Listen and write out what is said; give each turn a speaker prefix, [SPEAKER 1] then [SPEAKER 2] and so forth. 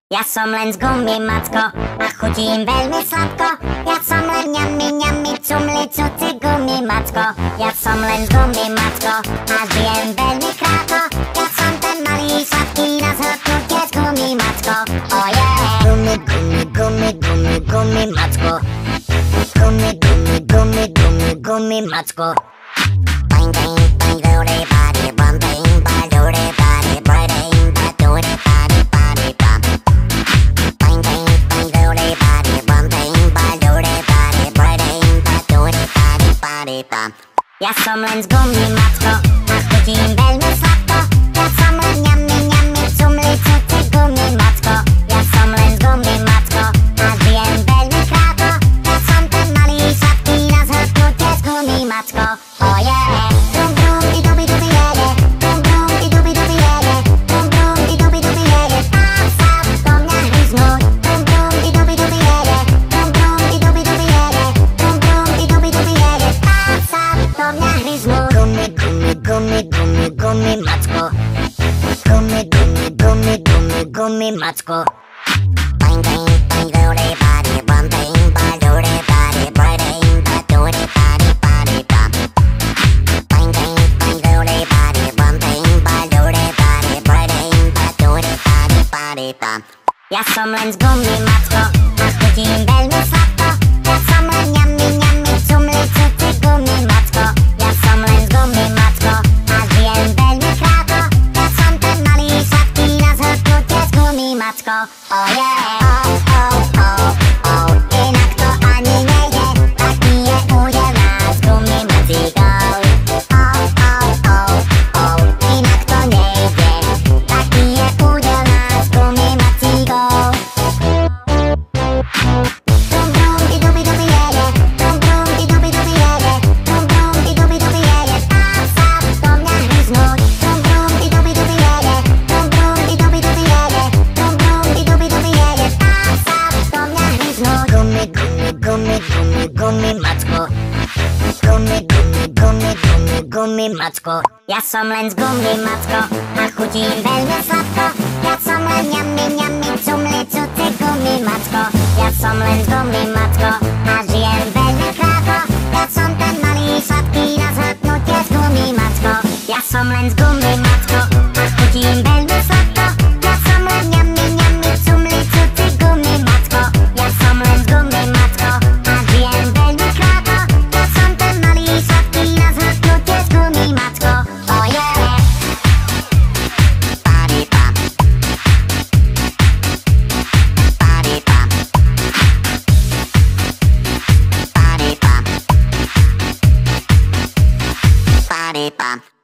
[SPEAKER 1] Ja som len z gumy, macko, a chutím veľmi sladko. Ja som len ňami, cumli, cuci gumy, macko. Ja som len z gumy, macko, a žijem veľmi krátko. Ja som ten malý sladký na zhodnutie z gumy, macko. Oh yeah! Gumy, gumy, gumy, gumy, gumy, macko. Gumy, gumy, gumy, gumy, gumy, macko. Bang, bang, bang, dirty body, bang, bang, bang, dirty body, braiding, bang, dirty body, body, bang. Bang, bang, bang, dirty body, bang, bang, bang, dirty body, braiding, bang, dirty body, body, bang. Ja som len z gumy, macko, a chutím veľmi sladko. Ja som len ňami, cumli, cuci gumy, macko. Ja som len z gumy, macko, a žijem veľmi krátko. Ja som ten malý sladký na zhodnutie z gumy, macko. Oh yeah! Brum, brum, i dubi, dubi, jede. Brum, brum, i dubi, dubi, jede. Brum, brum, i dubi, dubi, jede. Tam sa do mňa hryznúť. Brum, brum, i dubi, dubi, jede. Brum, brum, i dubi, dubi, jede. Brum, brum, i dubi, dubi, jede. Tam sa do mňa hryznúť. Gumy, gumy, gumy, gumy, gumy, macko. Gumy, gumy, gumy, gumy, gumy, macko. Bang, bang, bang, dirty body, bang, bang, bang, dirty body, braiding, bang, dirty body, body, bang. Bang, bang, bang, dirty body, bang, bang, bang, dirty body, braiding, bang, dirty body, body, bang. Ja som len z gumy, macko, a chutím veľmi sladko. Ja som len ňami, cumli, cuci gumy, macko. Ja som len z gumy, macko, a žijem veľmi krátko. Ja som ten malý sladký na zhodnutie z gumy, macko. Oh yeah! Oh, oh, oh, oh, inak to ani nejde. Taký je údel nás z gumy, macíkov. Oh, oh, oh, oh, inak to nejde. Taký je údel nás z gumy, macíkov. Brum, brum, i dubi, dubi, jede. Brum, brum, i dubi, dubi, jede. Brum, brum, i dubi, dubi, jede. Tam sa do mňa hryznúť. Brum, brum, i dubi, dubi, jede. Brum, brum, i dubi, dubi, jede. Brum, brum, i dubi, dubi, jede. Tam sa do mňa hryznúť. Gumy, gumy, gumy, gumy, gumy, macko. Gumy, gumy, gumy, gumy, gumy, macko. Ja som len z gumy, macko, a chutím veľmi sladko. Ja som len ňami, cumli, cuci gumy, macko. Ja som len z gumy, macko, a žijem veľmi krátko. Ja som ten malý sladký na zhodnutie z gumy, macko. Ja som len z gumy, macko, a chutím veľmi sladko. Ja som len ňami, cumli, cuci gumy, macko. Ja som len z gumy, macko, a žijem veľmi krátko. Ja som ten malý sladký na zhodnutie z gumy, macko. Oh yeah! Body bump. Body bump. Body bump. Body bump.